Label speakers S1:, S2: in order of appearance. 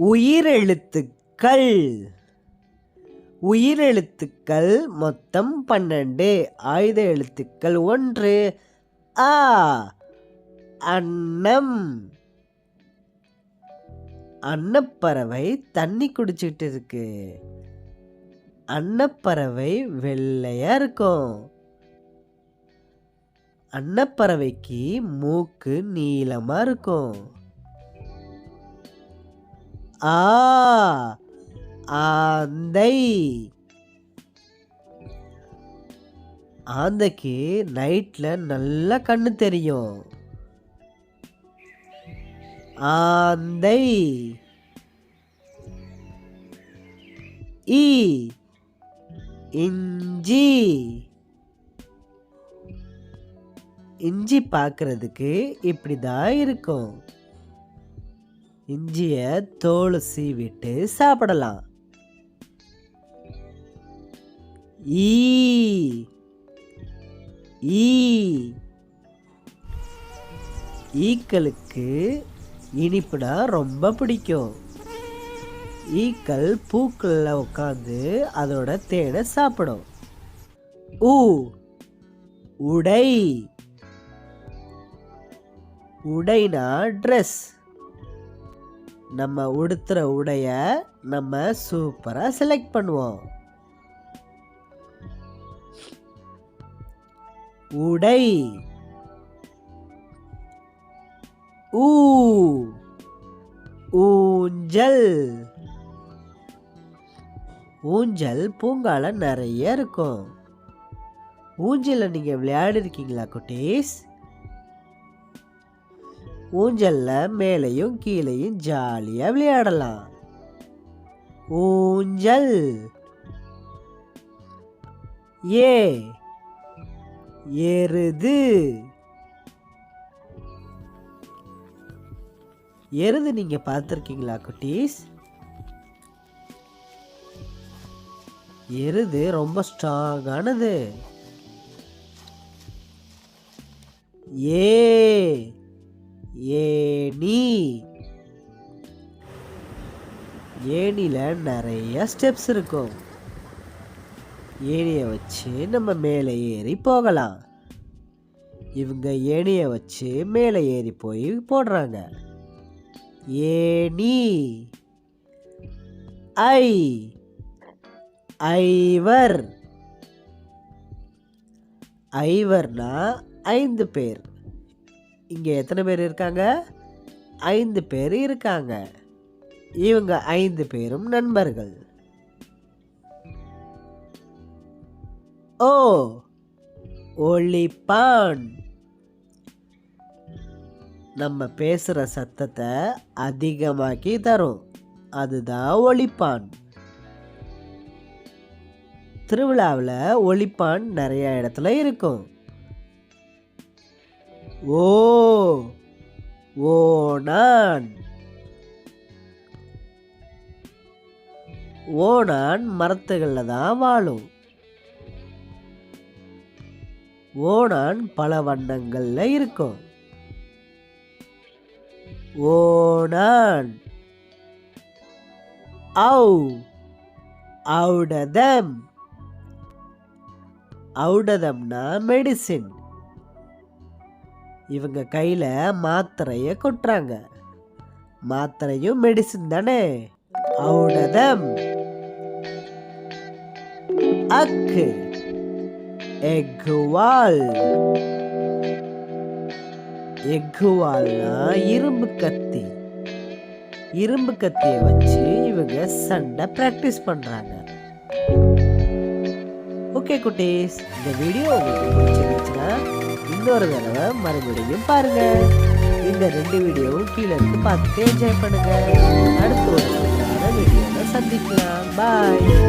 S1: உயிரெழுத்துக்கள். உயிரெழுத்துக்கள் மொத்தம் 12. ஆயுத எழுத்துக்கள் 1. ஆ அன்னம். அன்னப்பறவை தண்ணி குடிச்சிட்டு இருக்கு. அன்னப்பறவை வெள்ளையா இருக்கும். அன்னப்பறவைக்கு மூக்கு நீளமா இருக்கும். ஆ ஆந்தை. ஆந்தைக்கு நைட்ல நல்லா கண்ணு தெரியும். ஆந்தை. ஈ இஞ்சி. இஞ்சி பார்க்கறதுக்கு இப்படிதான் இருக்கும். இஞ்சிய தோல் சீவிட்டு சாப்பிடலாம். ஈ ஈ ஈக்களுக்கு இனிப்புனா ரொம்ப பிடிக்கும். ஈக்கள் பூக்கள்ல உட்காந்து அதோட தேனை சாப்பிடும். ஊ உடை. உடைனா ட்ரெஸ். நம்ம உடுத்துற உடைய நம்ம சூப்பரா செலக்ட் பண்ணுவோம். உடை. ஊ ஊஞ்சல். ஊஞ்சல் பூங்கால நிறைய இருக்கும். ஊஞ்சல்ல நீங்க விளையாடி இருக்கீங்களா குட்டீஸ்? ஊஞ்சல்ல மேலையும் கீழையும் ஜாலியா விளையாடலாம். ஊஞ்சல். ஏ எருது. எருது நீங்க பார்த்திருக்கீங்களா குட்டீஸ்? எருது ரொம்ப ஸ்ட்ராங்கானது. ஏ ஏணி. ஏணில நிறைய ஸ்டெப்ஸ் இருக்கும். ஏணியை வச்சு நம்ம மேலே ஏறி போகலாம். இவங்க ஏணியை வச்சு மேலே ஏறி போய் போடுறாங்க. ஏணி. ஐ ஐவர். ஐவர்னா 5 பேர். இங்க எத்தனை பேர் இருக்காங்க? 5 பேர் இருக்காங்க. இவங்க 5 பேரும் நண்பர்கள். ஓ ஒலிப்பான். நம்ம பேசுற சத்தத்தை அதிகமாக்கி தரும். அதுதான் ஒலிப்பான். திருவிழாவில் ஒலிப்பான் நிறைய இடத்துல இருக்கும். ஓ ஓணான். ஓணான் மரத்துகளில் தான் வாழும். ஓணான் பல வண்ணங்கள்ல இருக்கும். ஓணான். ஔ ஔடதம். ஔடதம்னா மெடிசின். இவங்க கையில மாத்திரைய கொட்டுறாங்க. மாத்திரையும் மெடிசின் தானே. ஔடதம். அக்கு எக்குவால். எக்குவால்னா இரும்பு கத்தி. இரும்பு கத்தியை வச்சு இவங்க சண்டை பிராக்டிஸ் பண்றாங்க. ஓகே குட்டீஸ், இந்த வீடியோ உங்களுக்கு பிடிச்சிருந்துச்சுன்னா இன்னொரு தடவை மறுபடியும் பாருங்க. இந்த 2 வீடியோவும் கீழே இருந்து பார்த்துட்டு என்ஜாய் பண்ணுங்க. அடுத்த ஒரு வீடியோல சந்திக்கலாம். பாய்.